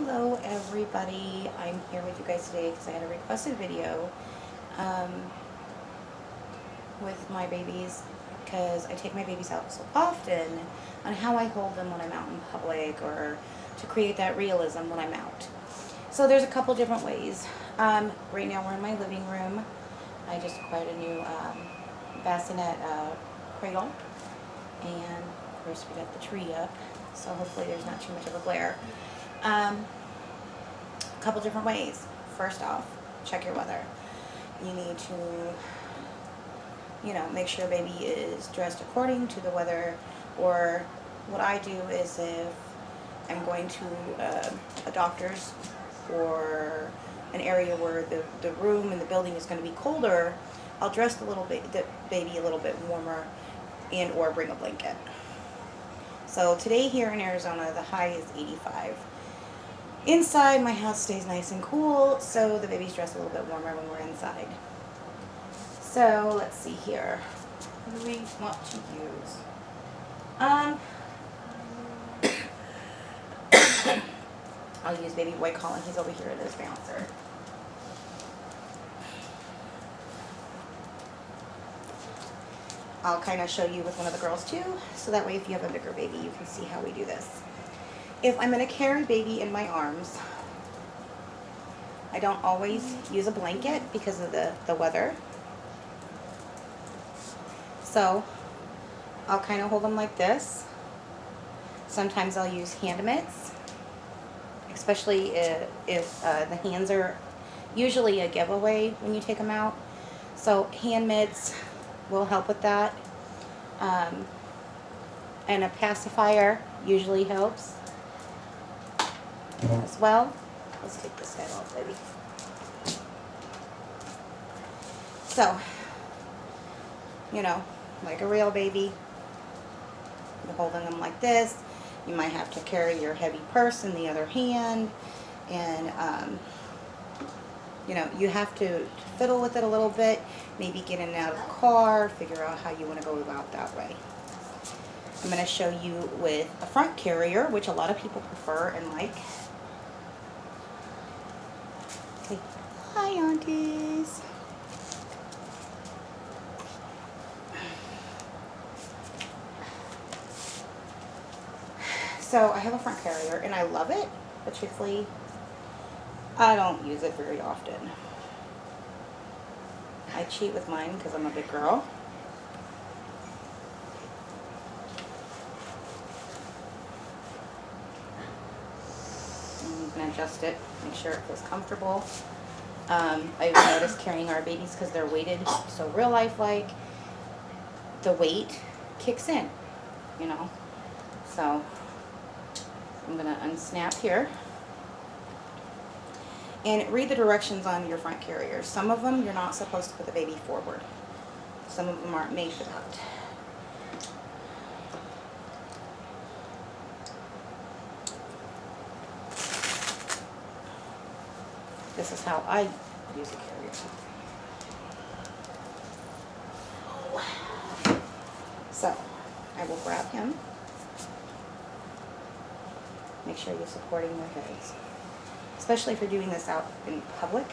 Hello everybody, I'm here with you guys today because I had a requested video with my babies because I take my babies out so often on how I hold them when I'm out in public or to create that realism when I'm out. So there's a couple different ways. Right now we're in my living room. I just acquired a new bassinet cradle, and of course we got the tree up, so hopefully there's not too much of a glare. A couple different ways. First off, check your weather. You need to, make sure baby is dressed according to the weather. Or what I do is if I'm going to a doctor's or an area where the room and the building is going to be colder, I'll dress the baby a little bit warmer and or bring a blanket. So today here in Arizona, the high is 85. Inside, my house stays nice and cool, so the baby's dressed a little bit warmer when we're inside. So let's see here. What do we want to use? I'll use baby White Collar. He's over here in his bouncer. I'll kind of show you with one of the girls too, so that way if you have a bigger baby, you can see how we do this. If I'm going to carry baby in my arms, I don't always use a blanket because of the weather. So I'll kind of hold them like this. Sometimes I'll use hand mitts, especially if the hands are usually a giveaway when you take them out. So hand mitts will help with that. And a pacifier usually helps as well. Let's take this head off, baby. So, like a real baby, you're holding them like this. You might have to carry your heavy purse in the other hand, and you have to fiddle with it a little bit, maybe get in and out of the car, figure out how you want to go about that way. I'm going to show you with a front carrier, which a lot of people prefer and like. Okay. Hi, aunties. So I have a front carrier and I love it, but truthfully, I don't use it very often. I cheat with mine because I'm a big girl. And you can adjust it, make sure it feels comfortable. I've noticed carrying our babies, because they're weighted so real life-like, the weight kicks in, So I'm going to unsnap here. And read the directions on your front carriers. Some of them you're not supposed to put the baby forward. Some of them aren't made for that. This is how I use a carrier. So I will grab him. Make sure you're supporting their heads. Especially if you're doing this out in public,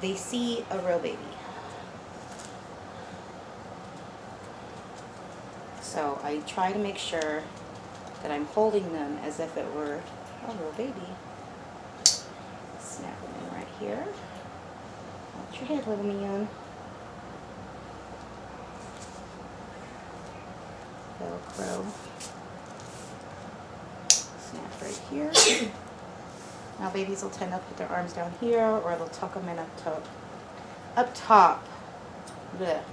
they see a real baby. So I try to make sure that I'm holding them as if it were a real baby. Snap them in right here. Watch your head, little man. Velcro. Snap right here. Now babies will tend to put their arms down here, or they'll tuck them in up top. Up top. Blech.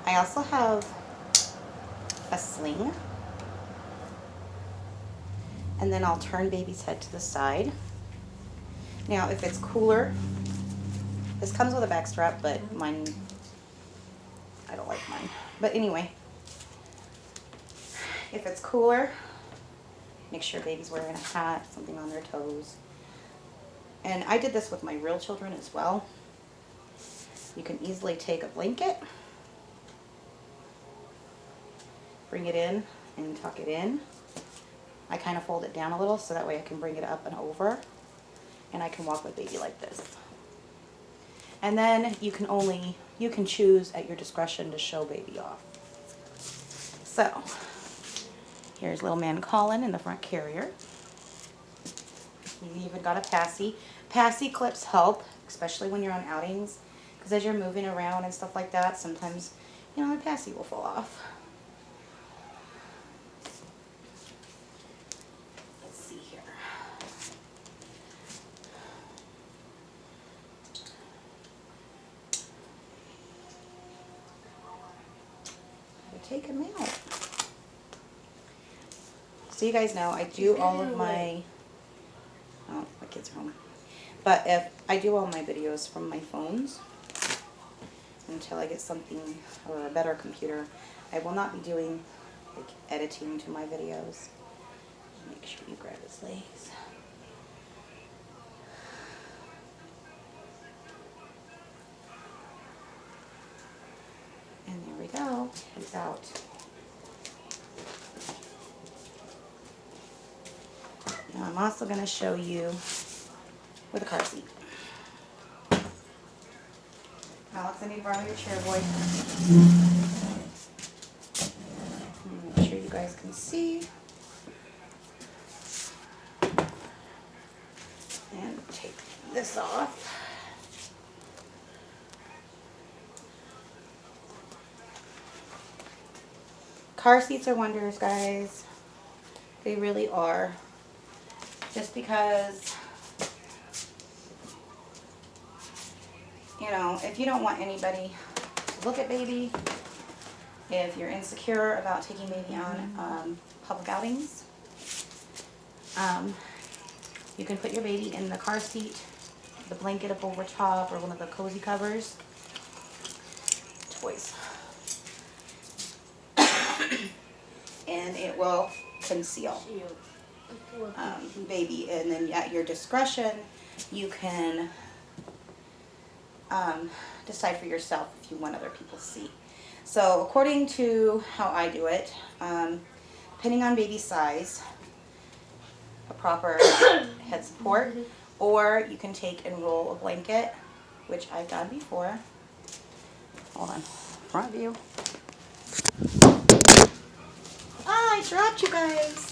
I also have a sling. And then I'll turn baby's head to the side. Now, if it's cooler, this comes with a back strap, but mine, I don't like mine. But anyway, if it's cooler, make sure baby's wearing a hat, something on their toes. and I did this with my real children as well. You can easily take a blanket, bring it in and tuck it in. I kind of fold it down a little so that way I can bring it up and over, and I can walk my baby like this. And then you can choose at your discretion to show baby off. So here's little man Colin in the front carrier. You even got a passy. Passy clips help, especially when you're on outings, because as you're moving around and stuff like that, sometimes, you know, the passy will fall off. Let's see here. Take him out. So you guys know I do all of my, oh, my kids are home. But if I do all my videos from my phones until I get something or a better computer, I will not be doing like editing to my videos. Make sure you grab his legs. And there we go. He's out. Now I'm also going to show you with a car seat. Alex, I need to borrow your chair, boy. Make sure you guys can see. And take this off. Car seats are wonders, guys. They really are. Just because, you know, if you don't want anybody to look at baby, if you're insecure about taking baby on public outings, you can put your baby in the car seat, the blanket up over top, or one of the cozy covers. Toys. And it will conceal baby, and then at your discretion you can decide for yourself if you want other people to see. So according to how I do it, depending on baby size, a proper head support, or you can take and roll a blanket, which I've done before. Hold on, front view. Ah, I dropped you guys.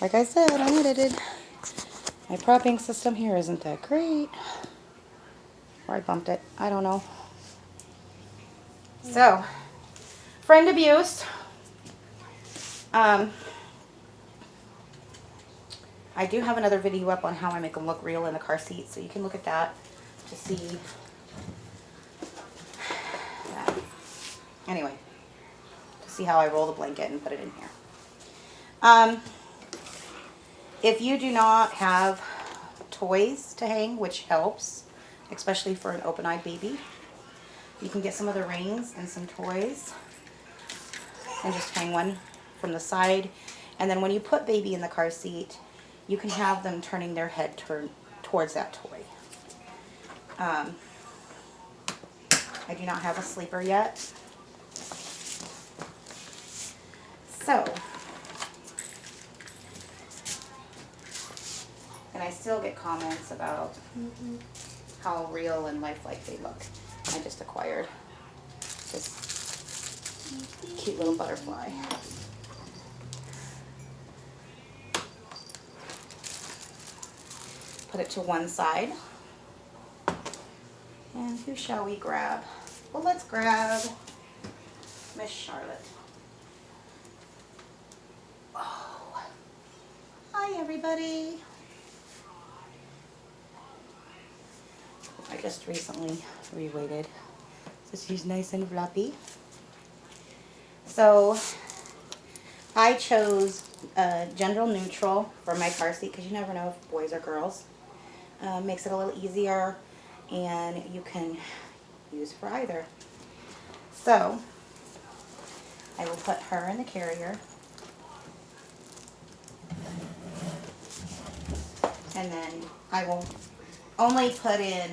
Like I said, I'm edited. My propping system here isn't that great. Or I bumped it. I don't know. So, friend abuse. I do have another video up on how I make them look real in the car seat, so you can look at that to see that. Anyway, to see how I roll the blanket and put it in here. If you do not have toys to hang, which helps, especially for an open-eyed baby, you can get some of the rings and some toys and just hang one from the side. And then when you put baby in the car seat, you can have them turning their head towards that toy. I do not have a sleeper yet. So, and I still get comments about how real and lifelike they look. I just acquired this cute little butterfly. Put it to one side. And who shall we grab? Well, let's grab Miss Charlotte. Oh, hi everybody. I just recently reweighted, so she's nice and floppy. So I chose gender neutral for my car seat because you never know if boys or girls. Makes it a little easier, and you can use for either. So I will put her in the carrier. And then I will only put in,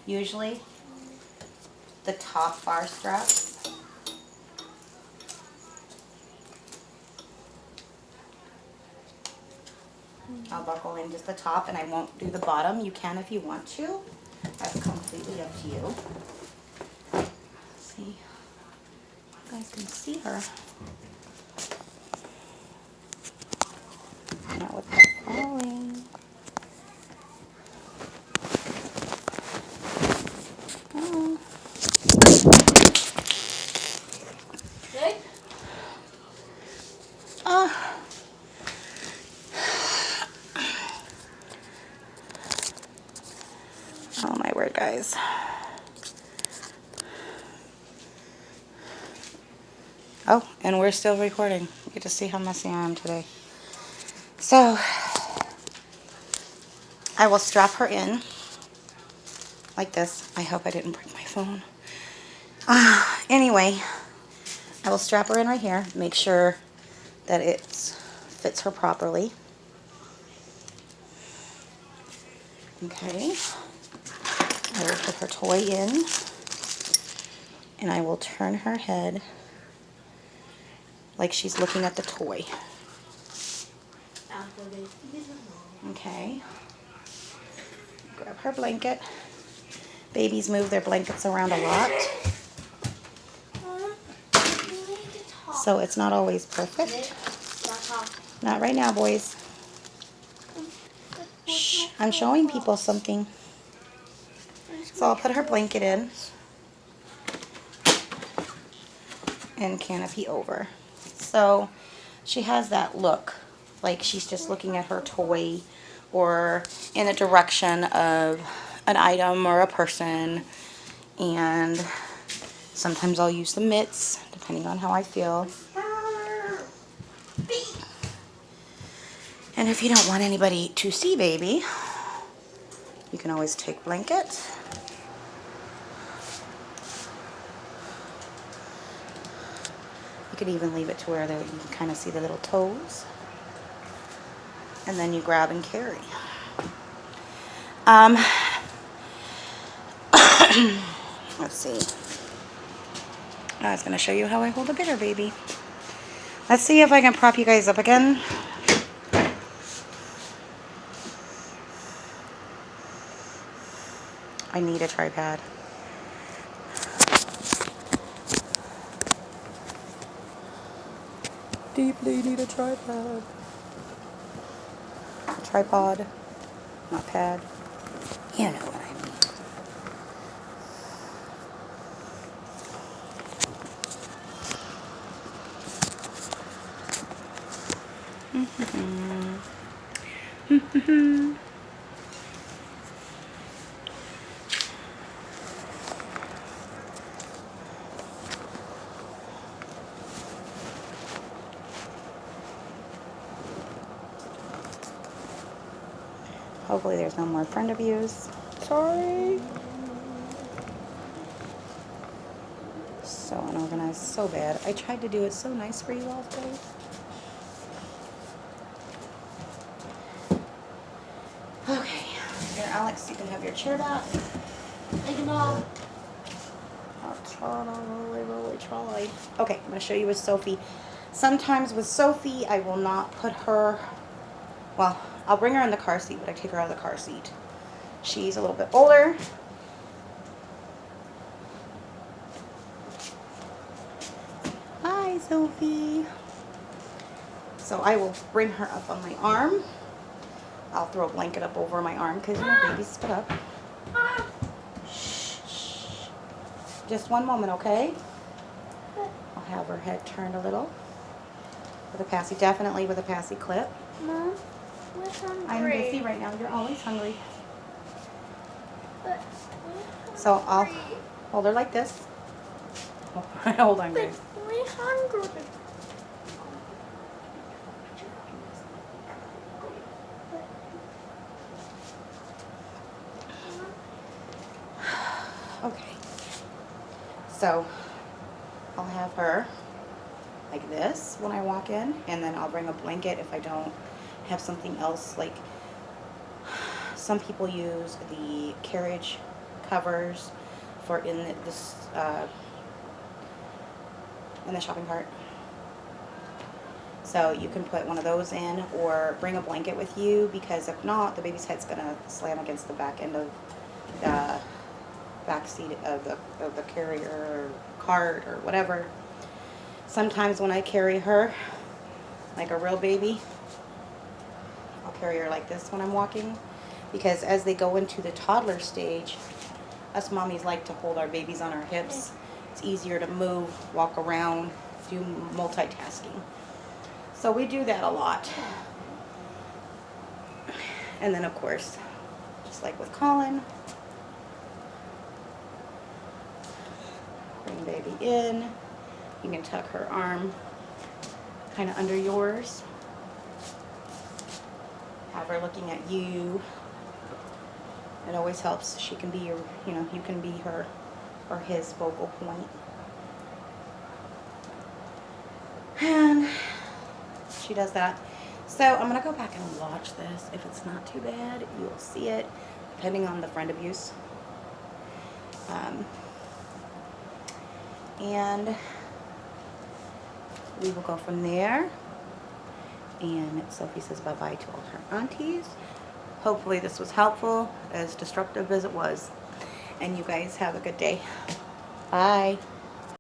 usually, the top bar straps. I'll buckle in just the top, and I won't do the bottom. You can if you want to. That's completely up to you. Let's see. You guys can see her. Not with that falling. Oh. Good? Oh my word, guys. Oh, and we're still recording. You get to see how messy I am today. So, I will strap her in like this. I hope I didn't break my phone. Anyway, I will strap her in right here. Make sure that it fits her properly. Okay. I will put her toy in, and I will turn her head like she's looking at the toy. Okay. Grab her blanket. Babies move their blankets around a lot, so it's not always perfect. Not right now, boys. Shh, I'm showing people something. So I'll put her blanket in and canopy over. So she has that look, like she's just looking at her toy or in a direction of an item or a person. And sometimes I'll use the mitts, depending on how I feel. And if you don't want anybody to see baby, you can always take blanket. You could even leave it to where you can kind of see the little toes. And then you grab and carry. Let's see. I was going to show you how I hold a bitter baby. Let's see if I can prop you guys up again. I need a tripod. Deeply need a tripod. Tripod, not pad. You know what I mean. Hopefully there's no more friend abuse. Sorry. So unorganized, so bad. I tried to do it so nice for you all today. Okay. Here, Alex, you can have your chair back. Like an all. I'll really try. Okay, I'm going to show you with Sophie. Sometimes with Sophie, I will not put her, well, I'll bring her in the car seat, but I take her out of the car seat. She's a little bit older. Hi, Sophie. So I will bring her up on my arm. I'll throw a blanket up over my arm because, you know, babies spit up. Shh, shh. Just one moment, okay? I'll have her head turned a little. With a passy, definitely with a passy clip. Mom, we're hungry. I'm busy right now. You're always hungry. But So I'll hold her like this. Hold on, guys. we're hungry. Okay. So I'll have her like this when I walk in, and then I'll bring a blanket if I don't have something else. Like some people use the carriage covers for in the shopping cart. So you can put one of those in, or bring a blanket with you, because if not, the baby's head's gonna slam against the back end of the back seat of the carrier or cart or whatever. Sometimes when I carry her like a real baby, I'll carry her like this when I'm walking, because as they go into the toddler stage, us mommies like to hold our babies on our hips. It's easier to move, walk around, do multitasking. So we do that a lot. And then of course, just like with Colin, bring baby in. You can tuck her arm kind of under yours. Have her looking at you. It always helps. She can be your, you can be her or his focal point. And she does that. So I'm going to go back and watch this. If it's not too bad, you'll see it, depending on the friend abuse. And we will go from there. And Sophie says bye-bye to all her aunties. Hopefully this was helpful, as destructive as it was. And you guys have a good day. Bye.